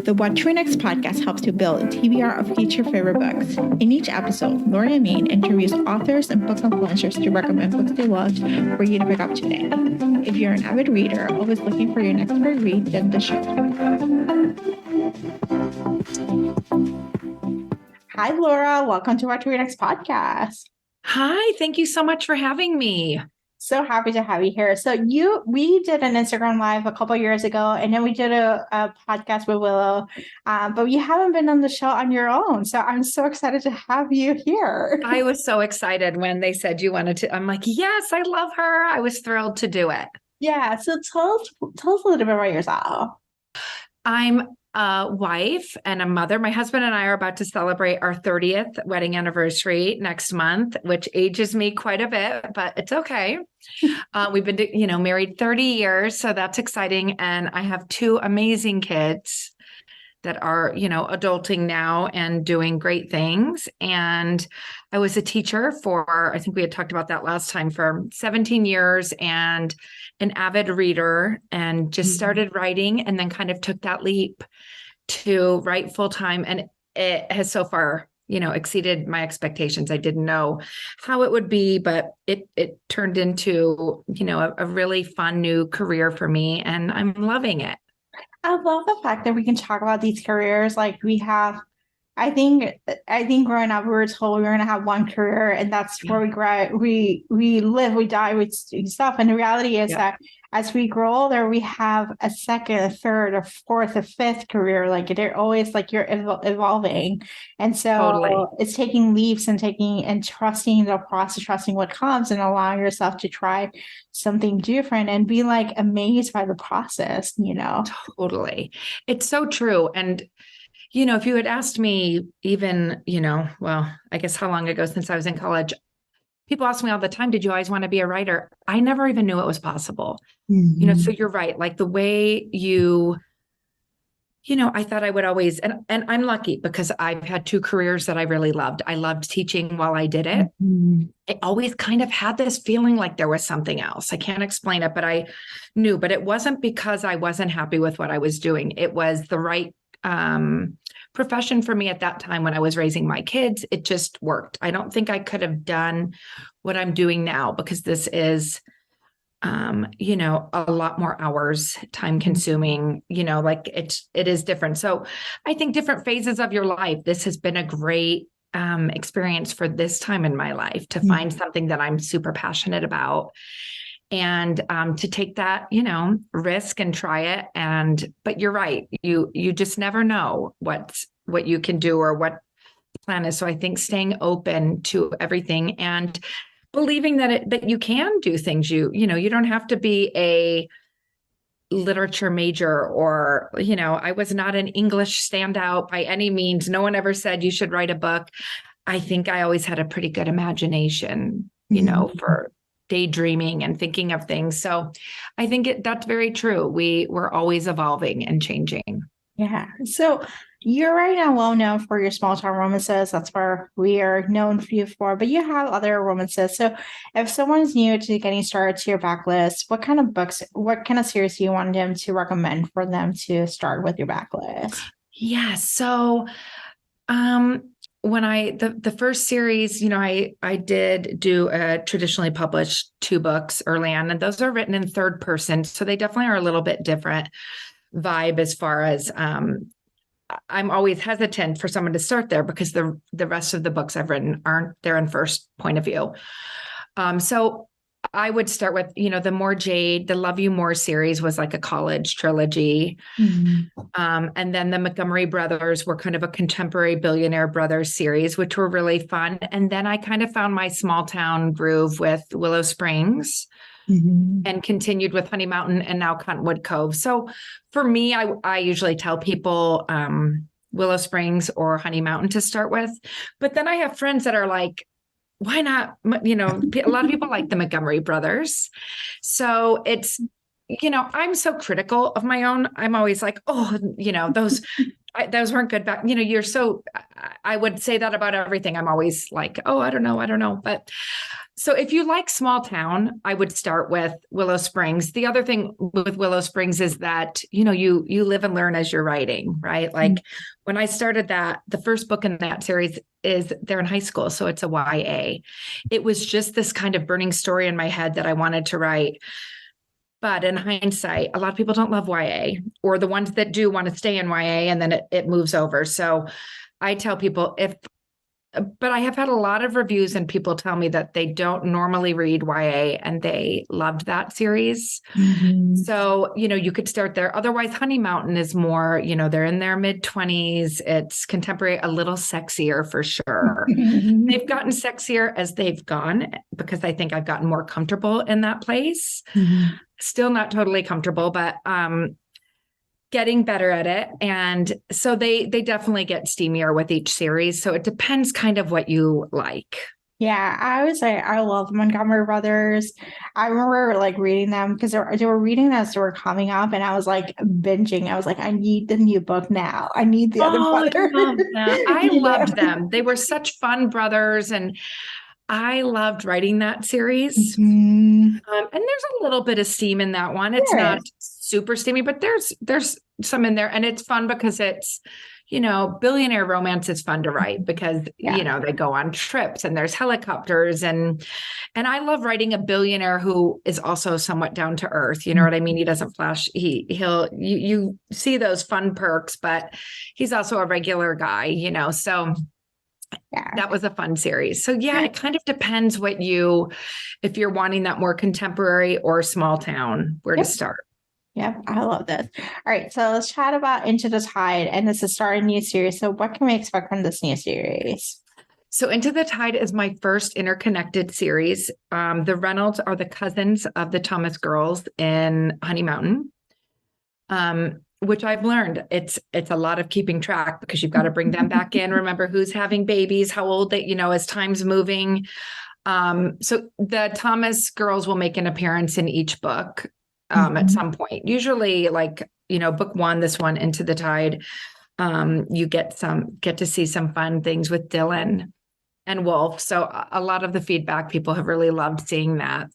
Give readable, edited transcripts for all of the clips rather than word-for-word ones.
The What to Read Next podcast helps you build a TBR of future favorite books. In each episode, Lori and Maine interviews authors and book influencers to recommend books they loved for you to pick up today. If you're an avid reader, always looking for your next great read, then the show. Hi, Laura. Welcome to What to Read Next podcast. Hi, thank you so much for having me. So happy to have you here. So we did an Instagram Live a couple years ago, and then we did a podcast with Willow, but you haven't been on the show on your own. So I'm so excited to have you here. I was so excited when they said you wanted to. I'm like, yes, I love her. I was thrilled to do it. Yeah. So tell us a little bit about yourself. I'm a wife and a mother. My husband and I are about to celebrate our 30th wedding anniversary next month, which ages me quite a bit, but it's okay. We've been, married 30 years, so that's exciting. And I have two amazing kids that are, adulting now and doing great things. And I was a teacher for, I think we had talked about that last time, for 17 years and an avid reader, and just started writing and then kind of took that leap to write full time. And it has so far, exceeded my expectations. I didn't know how it would be, but it turned into, a really fun new career for me, and I'm loving it. I love the fact that we can talk about these careers. Like we have, I think growing up, we were told we were going to have one career, and that's where we grow. We live, we die, we stuff. And the reality is that as we grow older, we have a second, a third, a fourth, a fifth career. Like they're always like you're evolving. And so It's taking leaps and trusting the process, trusting what comes, and allowing yourself to try something different and be like amazed by the process, Totally. It's so true. And if you had asked me even, I guess how long ago since I was in college, people ask me all the time, did you always want to be a writer? I never even knew it was possible. Mm-hmm. So you're right. Like the way I thought I would always, and I'm lucky because I've had two careers that I really loved. I loved teaching while I did it. Mm-hmm. I always kind of had this feeling like there was something else. I can't explain it, but I knew, but it wasn't because I wasn't happy with what I was doing. It was the right profession for me at that time when I was raising my kids. It just worked. I don't think I could have done what I'm doing now because this is, a lot more hours, time consuming, like it is different. So I think different phases of your life, this has been a great experience for this time in my life to find something that I'm super passionate about. And to take that, risk and try it. But you're right. You just never know what you can do or what the plan is. So I think staying open to everything and believing that you can do things. You don't have to be a literature major or, I was not an English standout by any means. No one ever said you should write a book. I think I always had a pretty good imagination, for daydreaming and thinking of things. So I think that's very true. We're always evolving and changing. Yeah. So you're right now well known for your small town romances. That's where we are known for you for, but you have other romances. So if someone's new to getting started to your backlist, what kind of books, what kind of series do you want them to recommend for them to start with your backlist? Yeah. So, when the first series, I did do a traditionally published 2 books early on, and those are written in third person. So they definitely are a little bit different vibe as far as, I'm always hesitant for someone to start there because the rest of the books I've written they're in first point of view. So I would start with, the More Jade, the Love You More series was like a college trilogy. Mm-hmm. And then the Montgomery brothers were kind of a contemporary billionaire brothers series, which were really fun. And then I kind of found my small town groove with Willow Springs. Mm-hmm. And continued with Honey Mountain and now Cottonwood Cove. So for me, I usually tell people Willow Springs or Honey Mountain to start with. But then I have friends that are like, why not? A lot of people like the Montgomery brothers. So it's, I'm so critical of my own. I'm always like, oh, those weren't good back. I would say that about everything. I'm always like, oh, I don't know. But so if you like small town, I would start with Willow Springs. The other thing with Willow Springs is that, you live and learn as you're writing, right? Like when I started that, the first book in that series is they're in high school. So it's a YA. It was just this kind of burning story in my head that I wanted to write. But in hindsight, a lot of people don't love YA, or the ones that do want to stay in YA, and then it moves over. So I tell people but I have had a lot of reviews and people tell me that they don't normally read YA and they loved that series. Mm-hmm. So, you could start there. Otherwise, Honey Mountain is more, they're in their mid-20s. It's contemporary, a little sexier for sure. They've gotten sexier as they've gone because I think I've gotten more comfortable in that place. Mm-hmm. Still not totally comfortable, but getting better at it. And so they definitely get steamier with each series. So it depends kind of what you like. Yeah, I would say I love Montgomery Brothers. I remember like reading them because they were reading them as they were coming up, and I was like binging. I was like, I need the new book now. I need the other brother. I loved them. They were such fun brothers, and I loved writing that series. Mm-hmm. And there's a little bit of steam in that one. It's not super steamy, but there's some in there, and it's fun because it's, billionaire romance is fun to write because, they go on trips and there's helicopters and I love writing a billionaire who is also somewhat down to earth. You know what I mean? He doesn't flash. You see those fun perks, but he's also a regular guy, so that was a fun series. So it kind of depends if you're wanting that more contemporary or small town, where to start. Yep, I love this. All right, so let's chat about Into the Tide, and this is starting a new series. So what can we expect from this new series? So Into the Tide is my first interconnected series. The Reynolds are the cousins of the Thomas girls in Honey Mountain, which I've learned it's a lot of keeping track because you've got to bring them back in, remember who's having babies, how old they, as time's moving. So the Thomas girls will make an appearance in each book. At some point, usually like, book one, this one, Into the Tide, you get to see some fun things with Dylan and Wolf. So a lot of the feedback, people have really loved seeing that.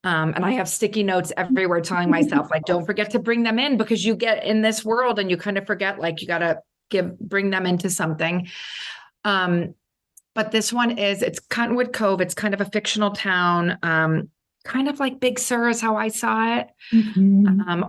And I have sticky notes everywhere telling myself, like, don't forget to bring them in because you get in this world and you kind of forget, like, you got to bring them into something. But this one it's Cottonwood Cove. It's kind of a fictional town. Kind of like Big Sur is how I saw it,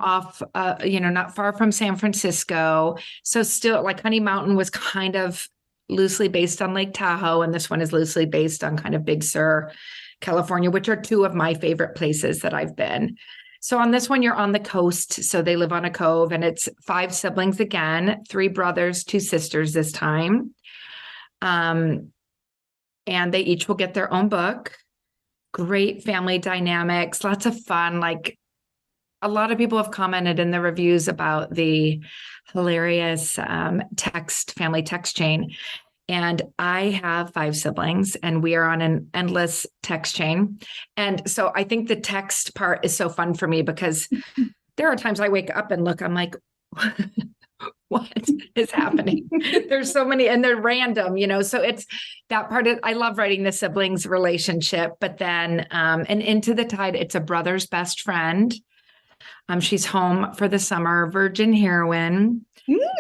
off, not far from San Francisco. So still like Honey Mountain was kind of loosely based on Lake Tahoe. And this one is loosely based on kind of Big Sur, California, which are two of my favorite places that I've been. So on this one, you're on the coast. So they live on a cove and it's 5 siblings again, 3 brothers, 2 sisters this time. And they each will get their own book. Great family dynamics, lots of fun. Like a lot of people have commented in the reviews about the hilarious family text chain. And I have 5 siblings and we are on an endless text chain. And so I think the text part is so fun for me because there are times I wake up and look, I'm like, what is happening? There's so many and they're random, so it's that part I love writing the siblings relationship, but then, and Into the Tide, it's a brother's best friend. She's home for the summer, virgin heroine.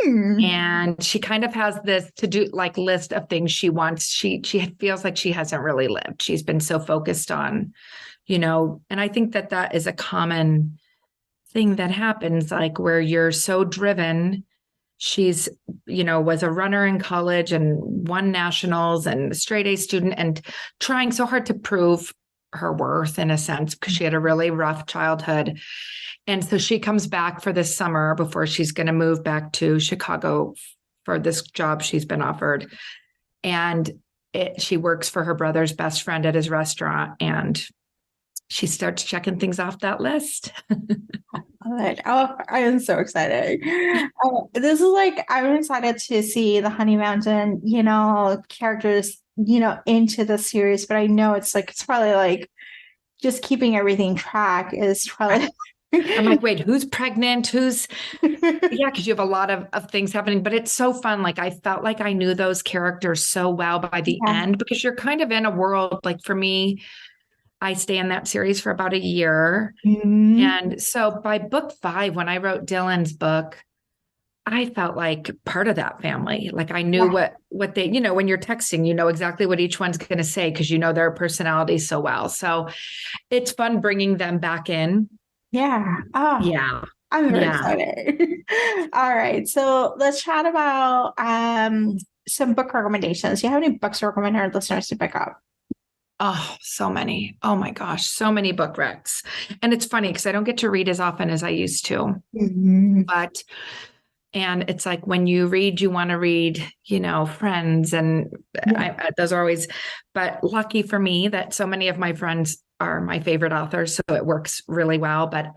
And she kind of has this to-do like list of things she wants. She feels like she hasn't really lived. She's been so focused on, and I think that is a common thing that happens, like where you're so driven. She's, was a runner in college and won nationals and a straight A student and trying so hard to prove her worth in a sense because she had a really rough childhood. And so she comes back for this summer before she's going to move back to Chicago for this job she's been offered. And she works for her brother's best friend at his restaurant and she starts checking things off that list. Oh, I am so excited. This is like, I'm excited to see the Honey Mountain, characters, into the series, but I know it's probably like just keeping everything track is probably I'm like, wait, who's pregnant? Yeah, because you have a lot of things happening, but it's so fun. Like I felt like I knew those characters so well by the Yeah. end because you're kind of in a world, like for me, I stay in that series for about a year. Mhm. And so by book 5, when I wrote Dylan's book, I felt like part of that family. Like I knew Yeah. what they, when you're texting, you know exactly what each one's going to say because you know their personality so well. So it's fun bringing them back in. Yeah. Oh, Yeah. I'm very Yeah. excited. All right. So let's chat about some book recommendations. Do you have any books to recommend our listeners to pick up? Oh, so many. Oh my gosh, so many book recs. And it's funny because I don't get to read as often as I used to. Mhm. And it's like when you read, you want to read, friends. And Yeah. those are always, but lucky for me that so many of my friends are my favorite authors. So it works really well. But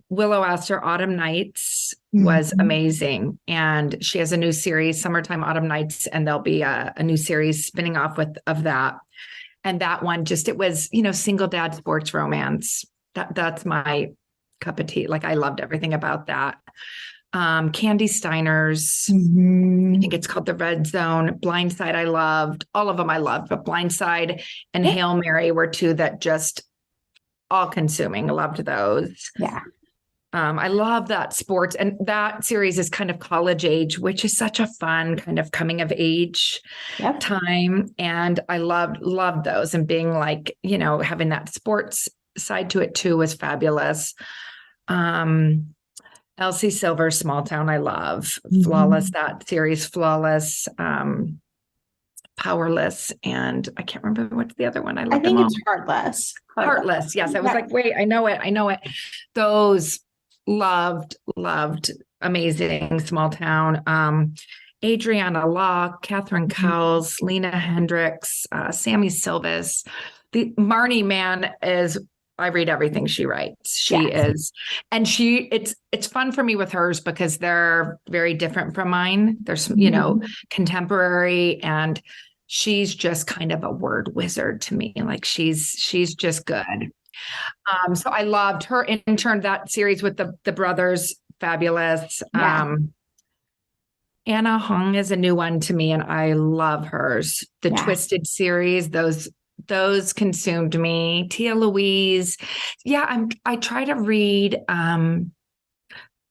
Willow Astor Autumn Nights was Mhm. amazing. And she has a new series, Summertime Autumn Nights, and there'll be a new series spinning off of that. And that one it was, single dad sports romance. That's my cup of tea. Like I loved everything about that. Candy Steiner's, I think Mhm. it's called The Red Zone. Blindside, I loved. All of them I loved, but Blindside and Yeah. Hail Mary were two that just all consuming. I loved those. Yeah. I love that sports, and that series is kind of college age, which is such a fun kind of coming of age Yep. time. And I loved those, and being like, having that sports side to it too was fabulous. Um, Elsie Silver, Small Town, I love. Flawless, Mhm. that series, Flawless, Powerless, and I can't remember what's the other one. I I love them think all. it's Heartless. Heartless. Heartless. Yes. I was Yeah. like, wait, I know it. I know it. Those loved, amazing small town. Adriana Locke, Catherine Mhm. Cowles, Lena Hendricks, Sammy Silvis. The Marnie man is, I read everything she writes. She Yes. is, and it's fun for me with hers because they're very different from mine. There's, Mhm. contemporary, and she's just kind of a word wizard to me. Like she's just good. So I loved her intern, that series with the brothers, fabulous. Yeah. Anna Hong is a new one to me, and I love hers. The Yeah. Twisted series, those consumed me. Tia Louise. Yeah, I try to read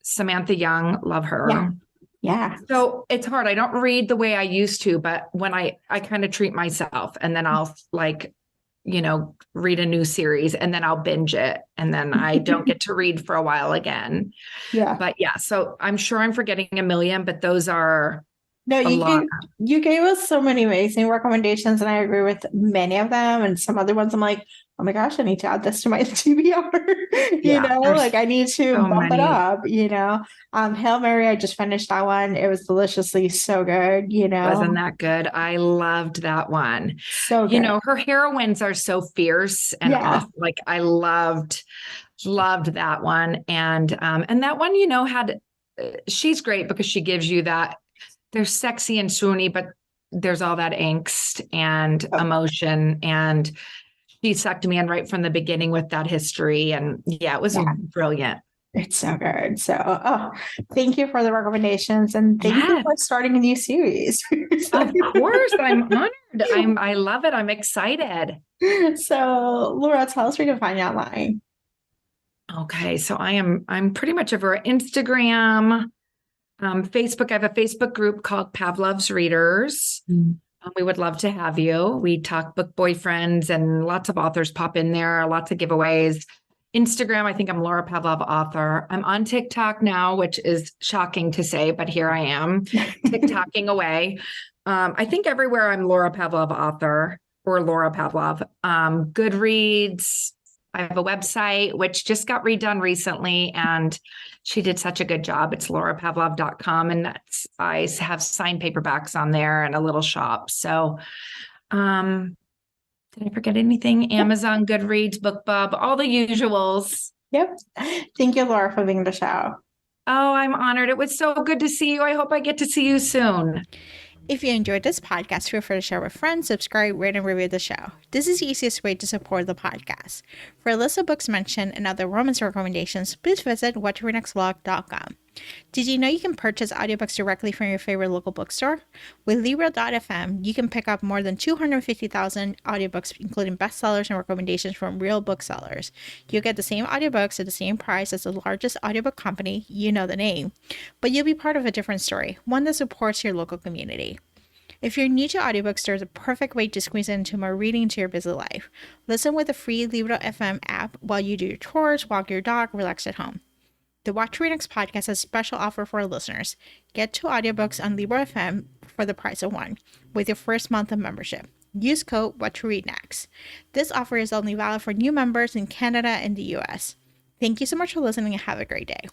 Samantha Young, love Yeah. her. Yeah. So it's hard. I don't read the way I used to, but when I kind of treat myself, and then I'll like, read a new series, and then I'll binge it, and then I don't get to read for a while again. Yeah. But yeah, so I'm sure I'm forgetting a million, but those are No, a lot. you gave us so many amazing recommendations, and I agree with many of them. And some other ones, I'm like, oh my gosh, I need to add this to my TBR. Yeah, Like there's I need to so bump it many. up. Hail Mary, I just finished that one. It was deliciously so good. Wasn't that good? I loved that one. So good. Her heroines are so fierce and Yeah. off. Like I loved that one. And that one, had she's great because she gives you that they're sexy and swoony, but there's all that angst and Oh, emotion. And she sucked me in right from the beginning with that history. And yeah, it was yeah. brilliant. It's so good. So, thank you for the recommendations, and thank you Yeah, for starting a new series. of course. I'm honored. I love it. I'm excited. So, Laura, tell us where you can find you online. Okay, so I'm pretty much over Instagram, Facebook. I have a Facebook group called Pavlov's Readers. We would love to have you. We talk book boyfriends, and lots of authors pop in there, lots of giveaways. Instagram, I think I'm Laura Pavlov author. I'm on TikTok now, which is shocking to say, but here I am, TikToking away. I think everywhere I'm Laura Pavlov author or Laura Pavlov. Goodreads. I have a website which just got redone recently, and she did such a good job. It's laurapavlov.com, and I have signed paperbacks on there and a little shop. So, did I forget anything? Amazon, Goodreads, BookBub, all the usuals. Yep. Thank you, Laura, for being on the show. Oh, I'm honored. It was so good to see you. I hope I get to see you soon. If you enjoyed this podcast, feel free to share with friends, subscribe, rate, and review the show. This is the easiest way to support the podcast. For a list of books mentioned and other romance recommendations, please visit whattoreadnextblog.com. Did you know you can purchase audiobooks directly from your favorite local bookstore? With Libro.fm, you can pick up more than 250,000 audiobooks, including bestsellers and recommendations from real booksellers. You'll get the same audiobooks at the same price as the largest audiobook company, you know the name, but you'll be part of a different story, one that supports your local community. If you're new to audiobooks, there's a perfect way to squeeze into more reading into your busy life. Listen with the free Libro.fm app while you do your chores, walk your dog, relax at home. The What to Read Next podcast has a special offer for our listeners. Get 2 audiobooks on Libro.fm for the price of 1 with your first month of membership. Use code What to Read Next. This offer is only valid for new members in Canada and the US. Thank you so much for listening and have a great day.